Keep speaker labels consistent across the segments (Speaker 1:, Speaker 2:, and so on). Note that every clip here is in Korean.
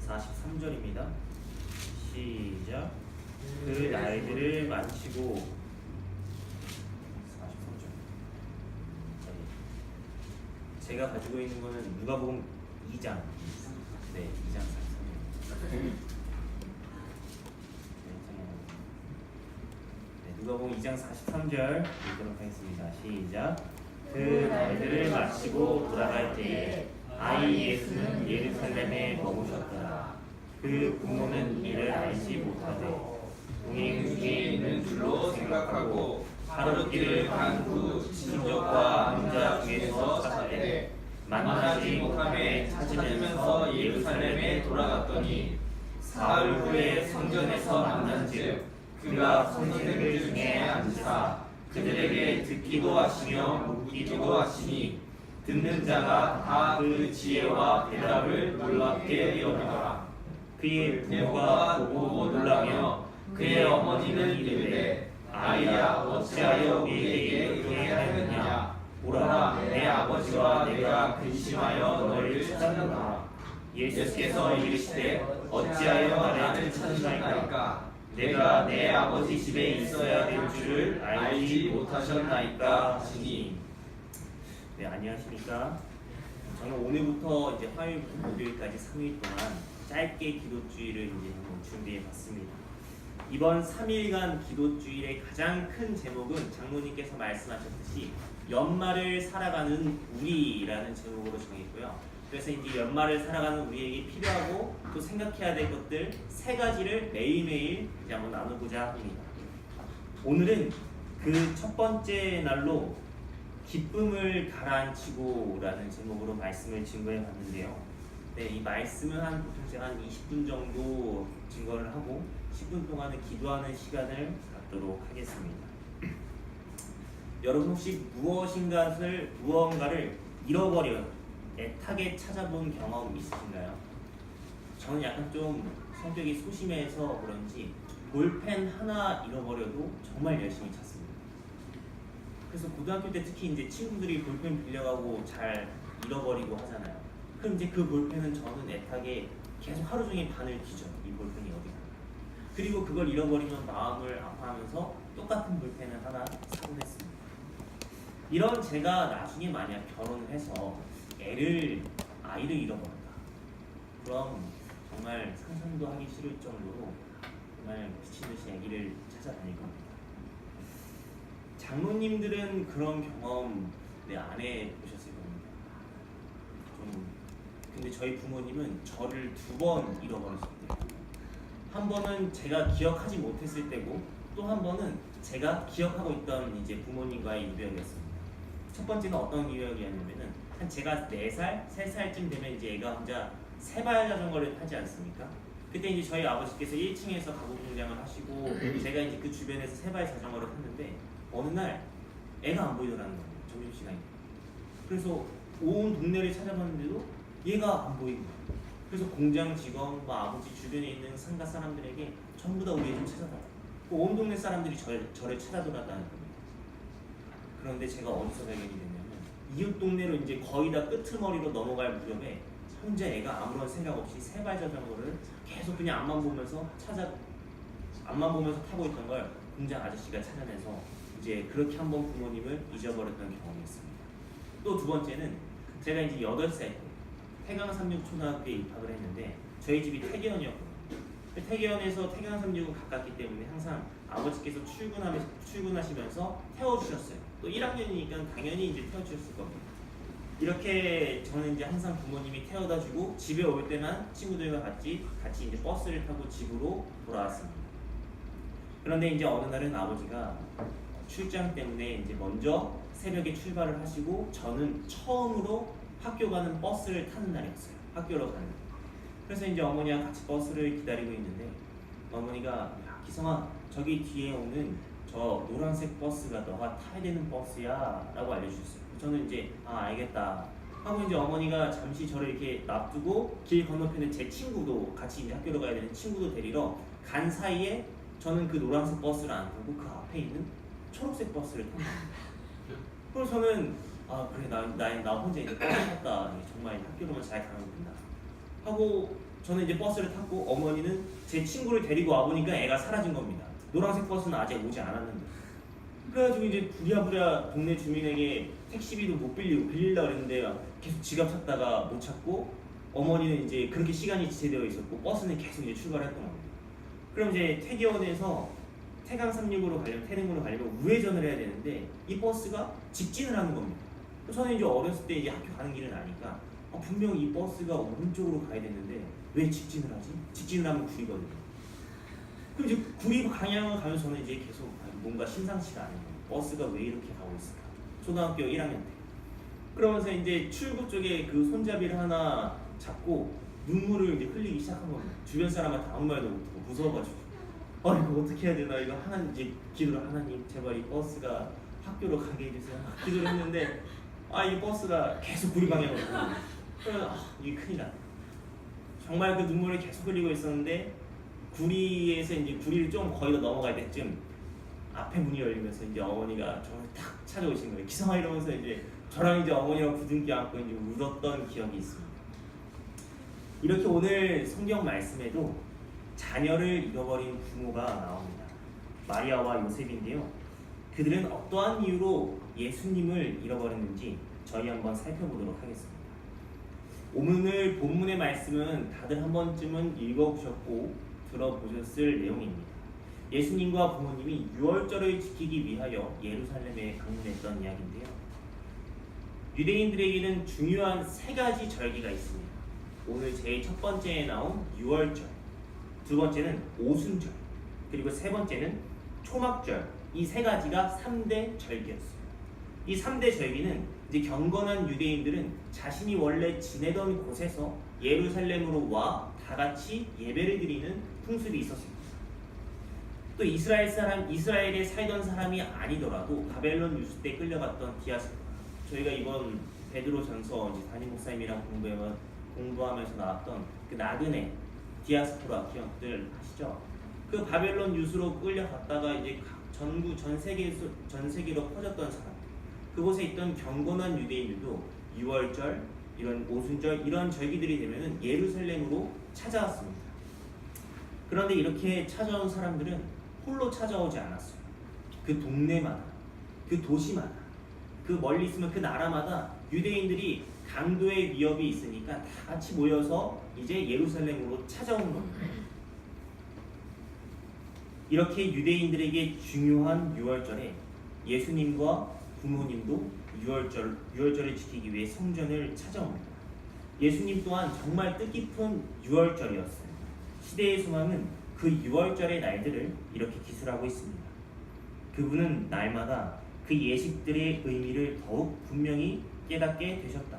Speaker 1: 43절입니다. 시작. 그 나이들을 마치고 43절. 제가 가지고 있는 거는 누가복음 2장. 네, 2장 43절. 누가복음 2장 43절 읽도록 하겠습니다. 시작. 그 나이들을 마치고 돌아갈 때에 아이 예수는 예루살렘에 머무셨더라. 그 부모는 이를 알지 못하되 동행 중에 있는 줄로 생각하고 하룻길을 간 후 친족과 남자 중에서 찾되 만나지 못하매 찾으면서 예루살렘에 돌아갔더니 사흘 후에 성전에서 만난즉 그가 선생들 중에 앉으사 그들에게 듣기도 하시며 묻기도 하시니 듣는 자가 다 그 지혜와 대답을 놀랍게 여기더라. 그의 부모가 보고 놀라며 그의 어머니는 이르되 아이야 어찌하여 우리에게 의뢰하였느냐. 보라 내 아버지와 내가 근심하여 너를 찾았노라. 예수께서 이르시되 어찌하여 나를 찾으셨나이까. 내가 내 아버지 집에 있어야 될 줄을 알지 못하셨나이까 하시니. 네, 안녕하십니까. 저는 오늘부터 이제 화요일부터 목요일까지 3일 동안 짧게 기도주일을 이제 한번 준비해봤습니다. 이번 3일간 기도주일의 가장 큰 제목은 장로님께서 말씀하셨듯이 연말을 살아가는 우리라는 제목으로 정했고요. 그래서 이제 연말을 살아가는 우리에게 필요하고 또 생각해야 될 것들 3가지를 매일매일 이제 한번 나누고자 합니다. 오늘은 그 첫 번째 날로 기쁨을 가라앉히고 라는 제목으로 말씀을 증거해 봤는데요. 네, 이 말씀은 보통 제가 한 20분 정도 증거를 하고 10분 동안은 기도하는 시간을 갖도록 하겠습니다. 여러분 혹시 무언가를 잃어버려 애타게 찾아본 경험 있으신가요? 저는 약간 좀 성격이 소심해서 그런지 볼펜 하나 잃어버려도 정말 열심히 찾습니다. 그래서 고등학교 때 특히 이제 친구들이 볼펜 빌려가고 잘 잃어버리고 하잖아요. 그럼 이제 그 볼펜은 저는 애타게 계속 하루 종일 반을 뒤져요. 이 볼펜이 어디 갔나. 그리고 그걸 잃어버리면 마음을 아파하면서 똑같은 볼펜을 하나 사곤 했습니다. 이런 제가 나중에 만약 결혼을 해서 아이를 잃어버린다. 그럼 정말 상상도 하기 싫을 정도로 정말 미친듯이 아기를 찾아다닐 겁니다. 장로님들은 그런 경험 안 해보셨을 겁니다. 근데 저희 부모님은 저를 2번 잃어버리셨대요. 한 번은 제가 기억하지 못했을 때고 또 한 번은 제가 기억하고 있던 이제 부모님과의 유배였습니다. 첫 번째는 어떤 유형이었냐면은 한 제가 4살, 3살쯤 되면 이제 애가 혼자 세발 자전거를 타지 않습니까? 그때 이제 저희 아버지께서 1층에서 가구 공장을 하시고 제가 이제 그 주변에서 세발 자전거를 탔는데 어느 날 애가 안 보이더라는 거예요. 점심시간에. 그래서 온 동네를 찾아봤는데도 얘가 안 보이는 거예요. 그래서 공장 직원, 아버지 주변에 있는 상가 사람들에게 전부 다 우리 애 좀 찾아달라. 온 동네 사람들이 저를 찾아돌았다는 겁니다. 그런데 제가 어디서 발견이 됐냐면 이웃 동네로 이제 거의 다 끄트머리로 넘어갈 무렵에 혼자 애가 아무런 생각 없이 세발 자전거를 계속 그냥 앞만 보면서 타고 있던 걸 공장 아저씨가 찾아내서 이제 그렇게 한번 부모님을 잊어버렸던 경험이 있습니다. 또 2번째는 제가 이제 8살 때 태강삼육초등학교에 입학을 했는데 저희 집이 태계원이었거든요. 태계원에서 태강삼육은 가깝기 때문에 항상 아버지께서 출근하시면서 태워주셨어요. 또 1학년이니까 당연히 이제 태워주셨을 겁니다. 이렇게 저는 이제 항상 부모님이 태워다주고 집에 올 때만 친구들과 같이 이제 버스를 타고 집으로 돌아왔습니다. 그런데 이제 어느 날은 아버지가 출장 때문에 이제 먼저 새벽에 출발을 하시고 저는 처음으로 학교 가는 버스를 타는 날이었어요. 학교로 가는 날. 그래서 이제 어머니와 같이 버스를 기다리고 있는데 어머니가 야, 기성아 저기 뒤에 오는 저 노란색 버스가 너가 타야 되는 버스야 라고 알려주셨어요. 저는 이제 알겠다 하고 이제 어머니가 잠시 저를 이렇게 놔두고 길 건너편에 제 친구도 같이 이제 학교로 가야 되는 친구도 데리러 간 사이에 저는 그 노란색 버스를 안 타고 그 앞에 있는 초록색 버스를 탄 겁니다. 그래서 저는 그래 나 혼자 이제 버스 탔다. 정말 학교로만 잘 가면 된다 하고
Speaker 2: 저는 이제 버스를 탔고 어머니는 제 친구를 데리고 와보니까 애가 사라진 겁니다. 노란색 버스는 아직 오지 않았는데. 그래가지고 이제 부랴부랴 동네 주민에게 택시비도 못 빌리고 빌리려고 했는데 계속 지갑 찾다가 못 찾고 어머니는 이제 그렇게 시간이 지체되어 있었고 버스는 계속 이제 출발했던 겁니다. 그럼 이제 태계원에서 태강 36으로 가려면 태릉으로 가려면 우회전을 해야 되는데 이 버스가 직진을 하는 겁니다. 저는 이제 어렸을 때 이제 학교 가는 길은 아니까 분명 이 버스가 오른쪽으로 가야 되는데 왜 직진을 하지? 직진을 하면 구리거든요. 그럼 이제 구리 방향을 가면서 저는 이제 계속 뭔가 심상치가 않은 거예요. 버스가 왜 이렇게 가고 있을까? 초등학교 1학년 때. 그러면서 이제 출구 쪽에 그 손잡이를 하나 잡고 눈물을 이제 흘리기 시작한 겁니다. 주변 사람한테 아무 말도 못하고 무서워가지고 이거 어떻게 해야 되나 이거 하나님 이제 기도를 하나님 제발 이 버스가 학교로 가게 해주세요. 기도를 했는데 이 버스가 계속 구리 방향으로 가는 거예요. 그러면 이게 큰일 났다. 정말 그 눈물을 계속 흘리고 있었는데 구리에서 이제 구리를 좀 거의 다 넘어갈 때쯤 앞에 문이 열리면서 이제 어머니가 저를 탁 찾아오신 거예요. 기성아 이러면서 이제 저랑 이제 어머니랑 부둥켜 안고 이제 울었던 기억이 있습니다. 이렇게 오늘 성경 말씀에도 자녀를 잃어버린 부모가 나옵니다. 마리아와 요셉인데요. 그들은 어떠한 이유로 예수님을 잃어버렸는지 저희 한번 살펴보도록 하겠습니다. 오늘 본문의 말씀은 다들 한 번쯤은 읽어보셨고 들어보셨을 내용입니다. 예수님과 부모님이 유월절을 지키기 위하여 예루살렘에 방문했던 이야기인데요. 유대인들에게는 중요한 세 가지 절기가 있습니다. 오늘 제일 첫 번째에 나온 유월절, 두 번째는 오순절, 그리고 세 번째는 초막절. 이 세 가지가 3대 절기였어요. 이 3대 절기는 이제 경건한 유대인들은 자신이 원래 지내던 곳에서 예루살렘으로 와 다 같이 예배를 드리는 풍습이 있었습니다. 또 이스라엘에 살던 사람이 아니더라도 바벨론 유수 때 끌려갔던 디아스포라. 저희가 이번 베드로전서 담임 목사님이랑 공부하면서 나왔던 그 나그네 디아스포라 기억들 아시죠? 그 바벨론 유수로 끌려갔다가 이제 전 세계로 퍼졌던 사람. 그곳에 있던 경건한 유대인들도 유월절, 이런 오순절 이런 절기들이 되면은 예루살렘으로 찾아왔습니다. 그런데 이렇게 찾아온 사람들은 홀로 찾아오지 않았어요. 그 동네마다, 그 도시마다, 그 멀리 있으면 그 나라마다 유대인들이 강도의 위협이 있으니까 다 같이 모여서 이제 예루살렘으로 찾아온 겁니다. 이렇게 유대인들에게 중요한 유월절에 예수님과 부모님도 유월절을 지키기 위해 성전을 찾아옵니다. 예수님 또한 정말 뜻깊은 유월절이었어요. 시대의 소망은 그 유월절의 날들을 이렇게 기술하고 있습니다. 그분은 날마다 그 예식들의 의미를 더욱 분명히 깨닫게 되셨다.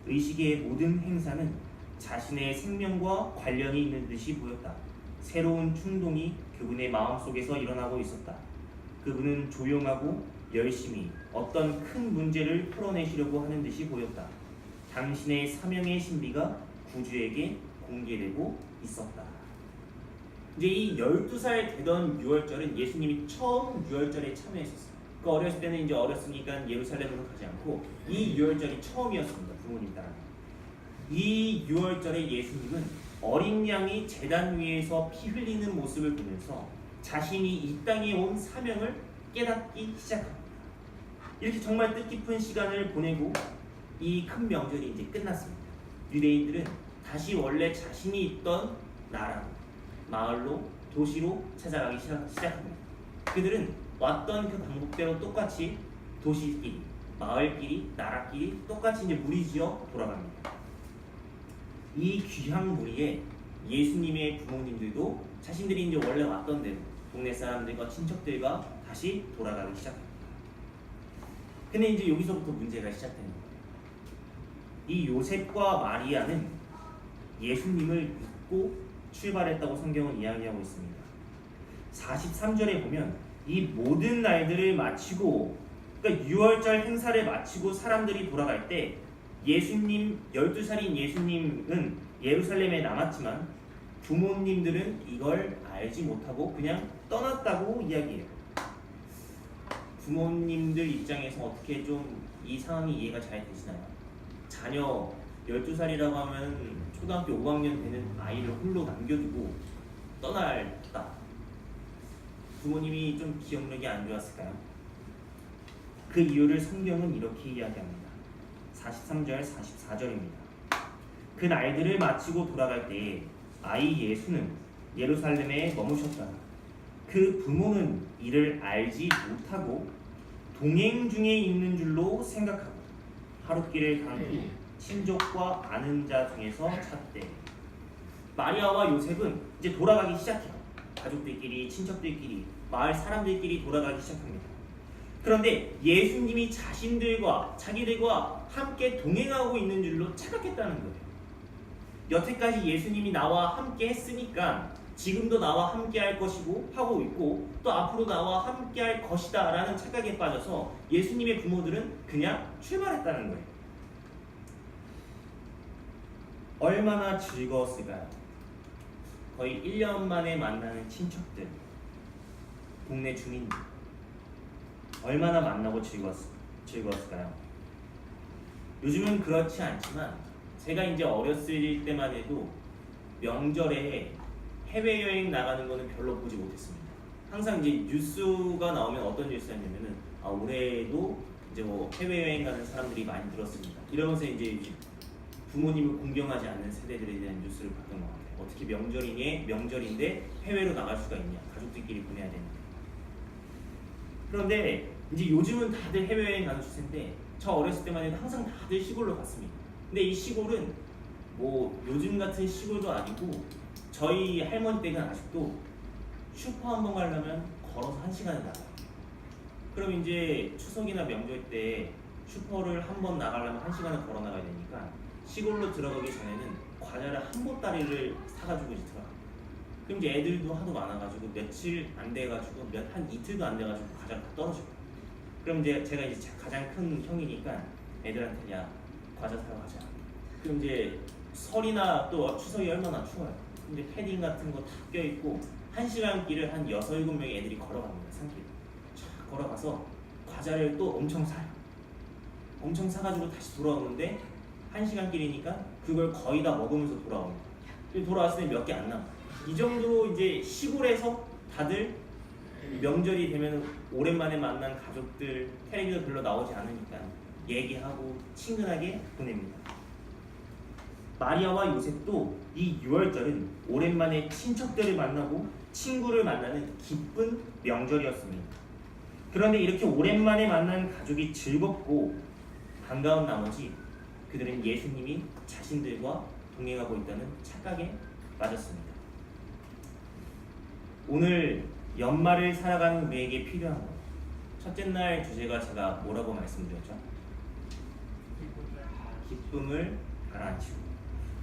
Speaker 2: 의식의 모든 행사는 자신의 생명과 관련이 있는 듯이 보였다. 새로운 충동이 그분의 마음속에서 일어나고 있었다. 그분은 조용하고 열심히 어떤 큰 문제를 풀어내시려고 하는 듯이 보였다. 당신의 사명의 신비가 구주에게 공개되고 있었다. 이제 이 12살 되던 유월절은 예수님이 처음 유월절에 참여했었어요. 그 어렸을 때는 이제 어렸으니까 예루살렘으로 가지 않고 이 유월절이 처음이었습니다. 부모님 따라. 이 유월절에 예수님은 어린 양이 제단 위에서 피 흘리는 모습을 보면서 자신이 이 땅에 온 사명을 깨닫기 시작합니다. 이렇게 정말 뜻깊은 시간을 보내고 이 큰 명절이 이제 끝났습니다. 유대인들은 다시 원래 자신이 있던 나라로, 마을로, 도시로 찾아가기 시작합니다. 그들은 왔던 그 방법대로 똑같이 도시끼리, 마을끼리, 나라끼리 똑같이 이제 무리지어 돌아갑니다. 이 귀한 무리에 예수님의 부모님들도 자신들이 이제 원래 왔던 대로 동네 사람들과 친척들과 다시 돌아가기 시작합니다. 근데 이제 여기서부터 문제가 시작되는 거예요. 이 요셉과 마리아는 예수님을 믿고 출발했다고 성경은 이야기하고 있습니다. 43절에 보면 이 모든 날들을 마치고, 그러니까 유월절 행사를 마치고 사람들이 돌아갈 때 예수님, 12살인 예수님은 예루살렘에 남았지만 부모님들은 이걸 알지 못하고 그냥 떠났다고 이야기해요. 부모님들 입장에서 어떻게 좀 이 상황이 이해가 잘 되시나요? 자녀 12살이라고 하면 초등학교 5학년 되는 아이를 홀로 남겨두고 떠날다. 부모님이 좀 기억력이 안 좋았을까요? 그 이유를 성경은 이렇게 이야기합니다. 43절, 44절입니다. 그 날들을 마치고 돌아갈 때에 아이 예수는 예루살렘에 머무셨다. 그 부모는 이를 알지 못하고 동행 중에 있는 줄로 생각하고 하룻길을 간 후 친족과 아는 자 중에서 찾되. 마리아와 요셉은 이제 돌아가기 시작해요. 가족들끼리, 친척들끼리, 마을 사람들끼리 돌아가기 시작합니다. 그런데 예수님이 자기들과 함께 동행하고 있는 줄로 착각했다는 거예요. 여태까지 예수님이 나와 함께 했으니까 지금도 나와 함께 할 것이고 하고 있고 또 앞으로 나와 함께 할 것이다 라는 착각에 빠져서 예수님의 부모들은 그냥 출발했다는 거예요. 얼마나 즐거웠을까요? 거의 1년 만에 만나는 친척들, 동네 주민들, 얼마나 만나고 즐거웠을까요? 요즘은 그렇지 않지만 제가 이제 어렸을 때만 해도 명절에 해외여행 나가는 거는 별로 보지 못했습니다. 항상 이제 뉴스가 나오면 어떤 뉴스였냐면은 올해도 이제 뭐 해외여행 가는 사람들이 많이 늘었습니다. 이러면서 이제 부모님을 공경하지 않는 세대들에 대한 뉴스를 봤던 것 같아요. 어떻게 명절인데 해외로 나갈 수가 있냐? 가족들끼리 보내야 되는데. 그런데 이제 요즘은 다들 해외여행 가는 추세인데 저 어렸을 때만 해도 항상 다들 시골로 갔습니다. 근데 이 시골은 뭐 요즘 같은 시골도 아니고 저희 할머니 댁은 아직도 슈퍼 한 번 가려면 걸어서 1시간을 나가요. 그럼 이제 추석이나 명절 때 슈퍼를 한 번 나가려면 1시간을 걸어 나가야 되니까 시골로 들어가기 전에는 과자를 한 보따리를 사가지고 이제 들어가요. 그럼 이제 애들도 하도 많아가지고 며칠 안 돼가지고 한 이틀도 안 돼가지고 과자가 다 떨어져요. 그럼 이제 제가 이제 가장 큰 형이니까 애들한테 야 과자 사러 가자. 그럼 이제 설이나 또 추석이 얼마나 추워요. 근데 패딩 같은 거 다 껴있고 1시간 길을 한 6, 7명의 애들이 걸어갑니다. 산길 쫙 걸어가서 과자를 또 엄청 사요. 엄청 사가지고 다시 돌아오는데 1시간 길이니까 그걸 거의 다 먹으면서 돌아옵니다. 돌아왔을 때 몇 개 안 남아요. 이 정도로 이제 시골에서 다들 명절이 되면 오랜만에 만난 가족들 텔레비전 별로 나오지 않으니까 얘기하고 친근하게 보냅니다. 마리아와 요셉도 이 6월절은 오랜만에 친척들을 만나고 친구를 만나는 기쁜 명절이었습니다. 그런데 이렇게 오랜만에 만난 가족이 즐겁고 반가운 나머지 그들은 예수님이 자신들과 동행하고 있다는 착각에 빠졌습니다. 오늘 연말을 살아가는 우리에게 필요한 것, 첫째 날 주제가 제가 뭐라고 말씀드렸죠? 기쁨을 가라앉히고.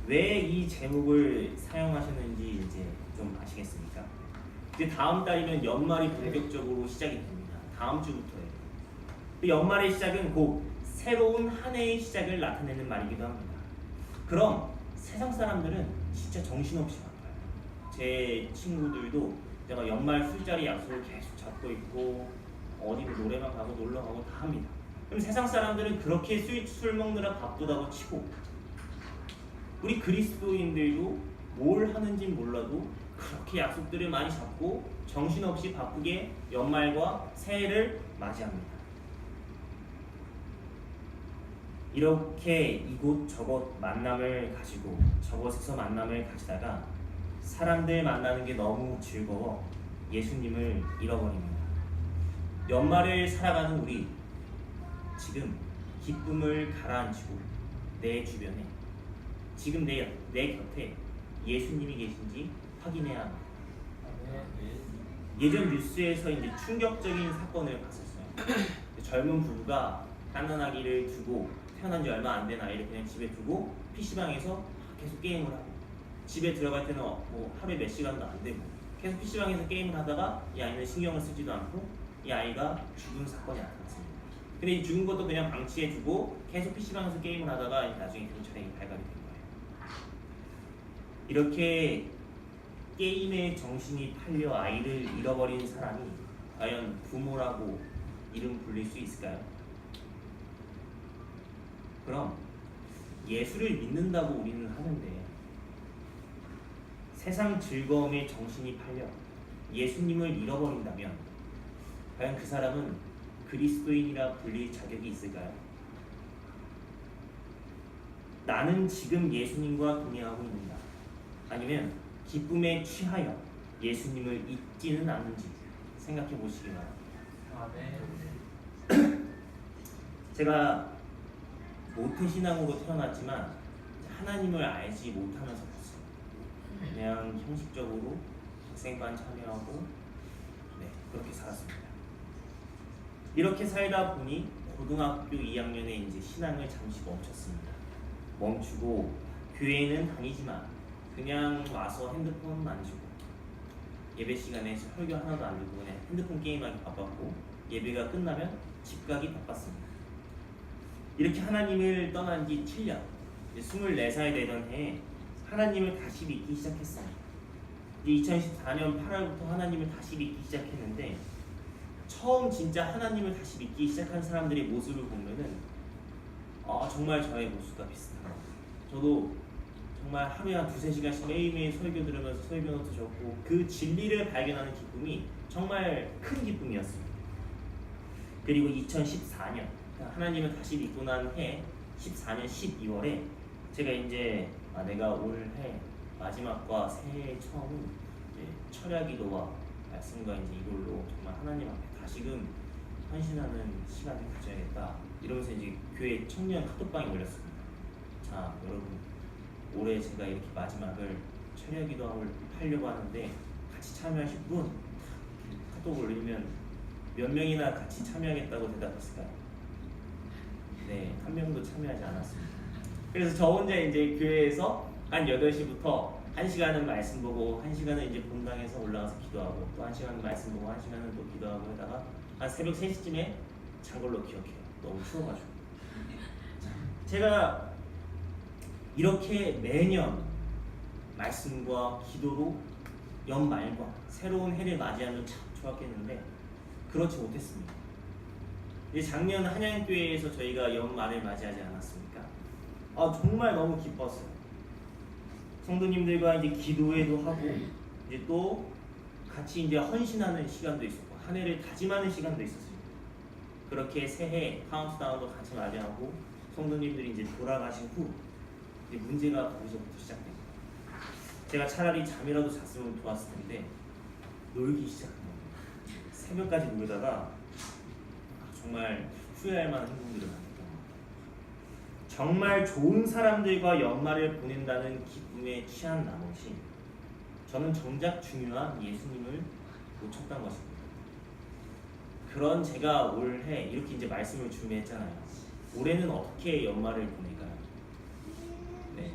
Speaker 2: 왜 이 제목을 사용하셨는지 이제 좀 아시겠습니까? 이제 다음 달이면 연말이 본격적으로 시작이 됩니다. 다음 주부터예요. 연말의 시작은 곧 새로운 한 해의 시작을 나타내는 말이기도 합니다. 그럼 세상 사람들은 진짜 정신없이 바빠요. 제 친구들도 제가 연말 술자리 약속을 계속 잡고 있고 어디 노래방 가고 놀러 가고 다 합니다. 그럼 세상 사람들은 그렇게 술 먹느라 바쁘다고 치고 우리 그리스도인들도 뭘 하는지 몰라도 그렇게 약속들을 많이 잡고 정신없이 바쁘게 연말과 새해를 맞이합니다. 이렇게 이곳저곳 만남을 가지고 저곳에서 만남을 가지다가 사람들 만나는 게 너무 즐거워 예수님을 잃어버립니다. 연말을 살아가는 우리, 지금 기쁨을 가라앉히고 내 주변에, 지금 내 곁에 예수님이 계신지 확인해야 합니다. 예전 뉴스에서 이제 충격적인 사건을 봤었어요. 젊은 부부가 갓난아기를 두고 태어난 지 얼마 안 된 아이를 그냥 집에 두고 PC방에서 계속 게임을 하고, 집에 들어갈 때는 뭐 하루에 몇 시간도 안 되고 계속 PC방에서 게임을 하다가 이 아이는 신경을 쓰지도 않고 이 아이가 죽은 사건이 나타났습니다. 근데 이 죽은 것도 그냥 방치해두고 계속 PC방에서 게임을 하다가 나중에 경찰에 발각이 된 거예요. 이렇게 게임에 정신이 팔려 아이를 잃어버린 사람이 과연 부모라고 이름 불릴 수 있을까요? 그럼 예수를 믿는다고 우리는 하는데 세상 즐거움에 정신이 팔려 예수님을 잃어버린다면 과연 그 사람은 그리스도인이라 불릴 자격이 있을까요? 나는 지금 예수님과 동행하고 있는가? 아니면 기쁨에 취하여 예수님을 잊지는 않는지 생각해 보시기 바랍니다. 제가 모태신앙으로 태어났지만 하나님을 알지 못하면서 컸어요. 그냥 형식적으로 학생반 참여하고 그렇게 살았습니다. 이렇게 살다 보니 고등학교 2학년에 이제 신앙을 잠시 멈췄습니다. 멈추고 교회에는 다니지만 그냥 와서 핸드폰 만지고 예배 시간에 설교 하나도 안 듣고 그냥 핸드폰 게임하기 바빴고 예배가 끝나면 집 가기 바빴습니다. 이렇게 하나님을 떠난 지 7년, 24살 되던 해에 하나님을 다시 믿기 시작했어요. 이제 2014년 8월부터 하나님을 다시 믿기 시작했는데 처음 진짜 하나님을 다시 믿기 시작한 사람들의 모습을 보면은 정말 저의 모습과 비슷한 것 같아요. 저도 정말 하루에 한 2-3시간씩 매일매일 설교 들으면서 설교노트 적고 그 진리를 발견하는 기쁨이 정말 큰 기쁨이었습니다. 그리고 2014년 하나님을 다시 믿고 난 해 14년 12월에 제가 이제 내가 올해 마지막과 새해 처음 철야기도와 말씀과 이제 이걸로 정말 하나님 앞에 다시금 헌신하는 시간을 가져야겠다 이러면서 이제 교회 청년 카톡방에 올렸습니다. 자 여러분 올해 제가 이렇게 마지막을 철야기도를 하려고 하는데 같이 참여하실 분 카톡 올리면 몇 명이나 같이 참여하겠다고 대답했을까요? 네, 한 명도 참여하지 않았습니다. 그래서 저 혼자 이제 교회에서 한 8시부터 1시간은 말씀 보고 1시간은 이제 본당에서 올라가서 기도하고 또 1시간은 말씀 보고 1시간은 또 기도하고 하다가 한 새벽 3시쯤에 잔 걸로 기억해요. 너무 추워가지고. 제가 이렇게 매년 말씀과 기도로 연말과 새로운 해를 맞이하면 참 좋았겠는데 그렇지 못했습니다. 이제 작년 한양교회에서 저희가 연말을 맞이하지 않았습니까? 정말 너무 기뻤어요. 성도님들과 이제 기도회도 하고 이제 또 같이 이제 헌신하는 시간도 있었고 한 해를 다짐하는 시간도 있었습니다. 그렇게 새해 카운트다운도 같이 맞이하고 성도님들이 이제 돌아가신 후 이제 문제가 거기서부터 시작됩니다. 제가 차라리 잠이라도 잤으면 좋았을 텐데 놀기 시작한 겁니다. 새벽까지 놀다가 정말 후회할 만한 행동들을 많이 했던 것 같아요. 정말 좋은 사람들과 연말을 보낸다는 기쁨에 취한 나머지 저는 정작 중요한 예수님을 놓쳤던 것입니다. 그런 제가 올해 이렇게 이제 말씀을 준비했잖아요. 올해는 어떻게 연말을 보낼까요? 네,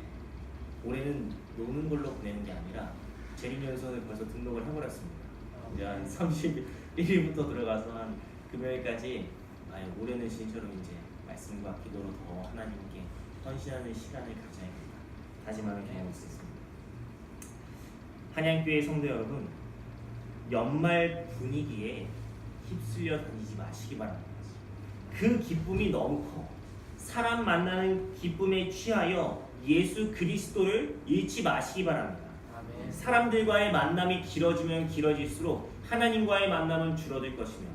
Speaker 2: 올해는 노는 걸로 보내는 게 아니라 재림연수원을 벌써 등록을 해버렸습니다. 이제 한 31일부터 들어가서 한 금요일까지 올해는 진짜로 이제 말씀과 기도로 더 하나님께 헌신하는 시간을 가져야겠다 다짐하는 경험이 있었습니다. 한양교회 성도 여러분, 연말 분위기에 휩쓸려 다니지 마시기 바랍니다. 그 기쁨이 너무 커. 사람 만나는 기쁨에 취하여 예수 그리스도를 잃지 마시기 바랍니다. 아멘. 사람들과의 만남이 길어지면 길어질수록 하나님과의 만남은 줄어들 것이며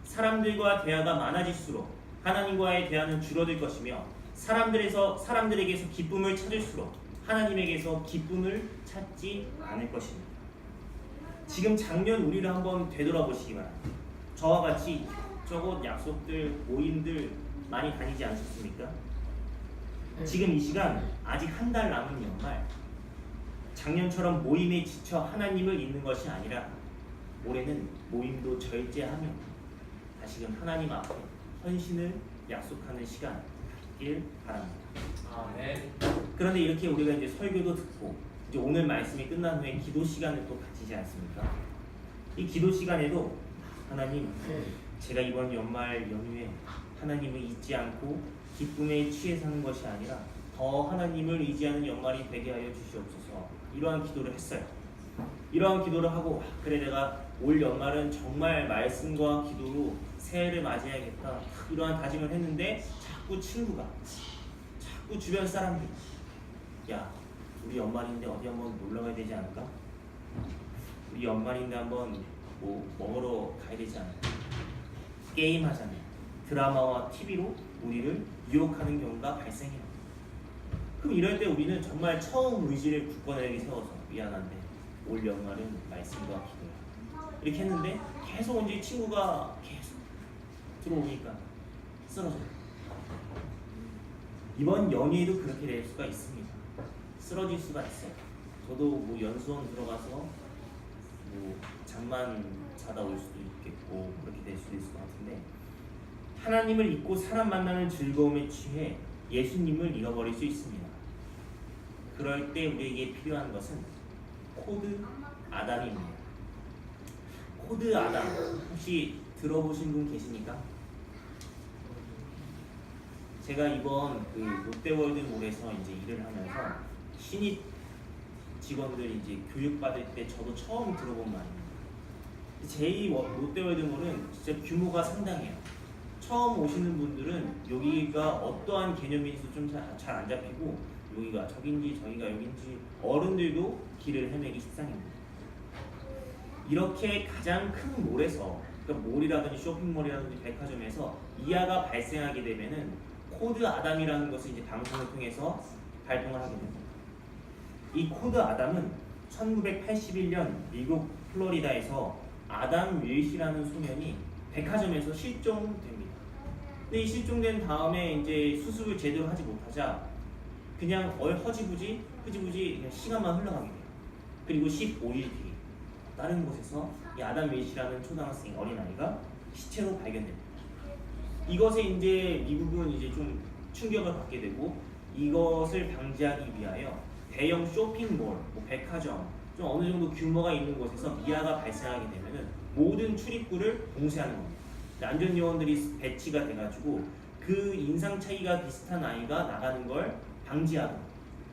Speaker 2: 사람들과 대화가 많아질수록 하나님과의 대화는 줄어들 것이며 사람들에게서 기쁨을 찾을수록 하나님에게서 기쁨을 찾지 않을 것입니다. 지금 작년 우리를 한번 되돌아보시기 바랍니다. 저와 같이 저곳 약속들, 모임들 많이 다니지 않으셨습니까? 지금 이 시간 아직 한 달 남은 연말 작년처럼 모임에 지쳐 하나님을 잊는 것이 아니라 올해는 모임도 절제하며 다시금 하나님 앞에 헌신을 약속하는 시간 갖길 바랍니다.
Speaker 3: 네.
Speaker 2: 그런데 이렇게 우리가 이제 설교도 듣고 이제 오늘 말씀이 끝난 후에 기도 시간을 또 가지지 않습니까? 이 기도 시간에도 하나님, 제가 이번 연말 연휴에 하나님을 잊지 않고 기쁨에 취해 사는 것이 아니라 더 하나님을 의지하는 연말이 되게 하여 주시옵소서. 이러한 기도를 했어요. 이러한 기도를 하고 그래 내가 올 연말은 정말 말씀과 기도로 새해를 맞이해야겠다 이러한 다짐을 했는데 자꾸 친구가 자꾸 주변 사람들이 야 우리 연말인데 어디 한번 놀러 가야 되지 않을까? 우리 연말인데 한번 뭐 먹으러 가야 되지 않을까? 게임 하잖아요. 드라마와 TV로 우리를 유혹하는 경우가 발생해요. 그럼 이럴 때 우리는 정말 처음 의지를 굳건하게 세워서 미안한데 올 연말은 말씀과 기도야 이렇게 했는데 계속 이제 친구가 계속 들어오니까 쓰러져요. 이번 연휴에도 그렇게 될 수가 있습니다. 쓰러질 수가 있어요. 저도 뭐 연수원 들어가서 뭐 잠만 자다 올 수도 있겠고 그렇게 될 수도 있을 것 같은데 하나님을 잊고 사람 만나는 즐거움에 취해 예수님을 잃어버릴 수 있습니다. 그럴 때 우리에게 필요한 것은 코드 아담입니다. 코드 아담 혹시 들어보신 분 계십니까? 제가 이번 그 롯데월드몰에서 이제 일을 하면서 신입 직원들 이제 교육받을 때 저도 처음 들어본 말입니다. 제2 롯데월드몰은 진짜 규모가 상당해요. 처음 오시는 분들은 여기가 어떠한 개념인지도 좀 잘 안 잡히고 여기가 저긴지 저기가 여긴지 어른들도 길을 헤매기 십상입니다. 이렇게 가장 큰 몰에서 그러니까 몰이라든지 쇼핑몰이라든지 백화점에서 이하가 발생하게 되면은 코드 아담이라는 것을 이제 방송을 통해서 발동을 하게 됩니다. 이 코드 아담은 1981년 미국 플로리다에서 아담 윌시라는 소년이 백화점에서 실종됩니다. 근데 이 실종된 다음에 이제 수습을 제대로 하지 못하자 그냥 허지부지 그냥 시간만 흘러가게 돼요. 그리고 15일 뒤 다른 곳에서 이 아담 윌시라는 초등학생 어린아이가 시체로 발견됩니다. 이것에 이제 미국은 이제 좀 충격을 받게 되고 이것을 방지하기 위하여 대형 쇼핑몰, 뭐 백화점, 좀 어느 정도 규모가 있는 곳에서 미아가 발생하게 되면은 모든 출입구를 봉쇄하는 겁니다. 안전 요원들이 배치가 돼가지고 그 인상 차이가 비슷한 아이가 나가는 걸 방지하고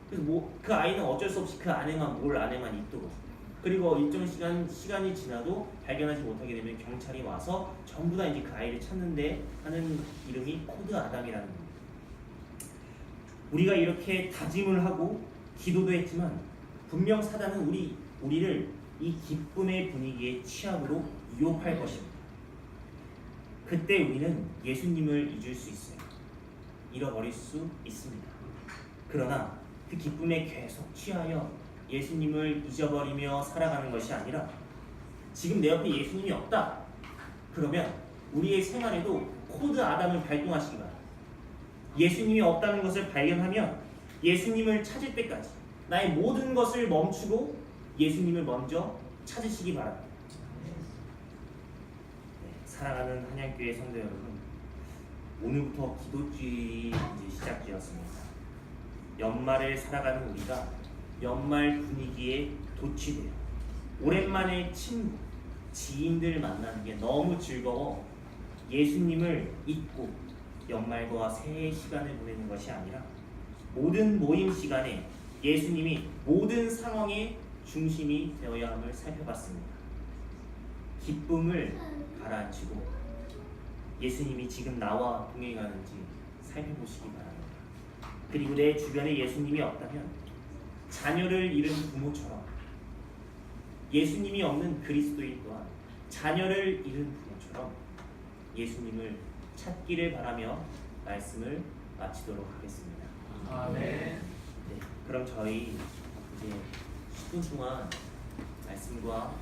Speaker 2: 그래서 뭐 그 아이는 어쩔 수 없이 그 안에만 몰 안에만 있도록 그리고 일정 시간이 지나도 발견하지 못하게 되면 경찰이 와서 전부 다 이제 그 아이를 찾는데 하는 이름이 코드 아담이라는 겁니다. 우리가 이렇게 다짐을 하고 기도도 했지만 분명 사단은 우리를 이 기쁨의 분위기의 취약으로 유혹할 것입니다. 그때 우리는 예수님을 잊을 수 있어요. 잃어버릴 수 있습니다. 그러나 그 기쁨에 계속 취하여 예수님을 잊어버리며 살아가는 것이 아니라 지금 내 옆에 예수님이 없다. 그러면 우리의 생활에도 코드 아담을 발동하시기 바랍니다. 예수님이 없다는 것을 발견하면 예수님을 찾을 때까지 나의 모든 것을 멈추고 예수님을 먼저 찾으시기 바랍니다. 네, 사랑하는 한양교회 성도 여러분, 오늘부터 기도주일이 이제 시작되었습니다. 연말을 살아가는 우리가 연말 분위기에 도취되어 오랜만에 친구, 지인들 만나는 게 너무 즐거워 예수님을 잊고 연말과 새해 시간을 보내는 것이 아니라 모든 모임 시간에 예수님이 모든 상황의 중심이 되어야 함을 살펴봤습니다. 기쁨을 가라앉히고 예수님이 지금 나와 동행하는지 살펴보시기 바랍니다. 그리고 내 주변에 예수님이 없다면 자녀를 잃은 부모처럼 예수님이 없는 그리스도인 또한 자녀를 잃은 부모처럼 예수님을 찾기를 바라며 말씀을 마치도록 하겠습니다.
Speaker 3: 아멘.
Speaker 2: 네, 그럼 저희 이제 10분 동안 말씀과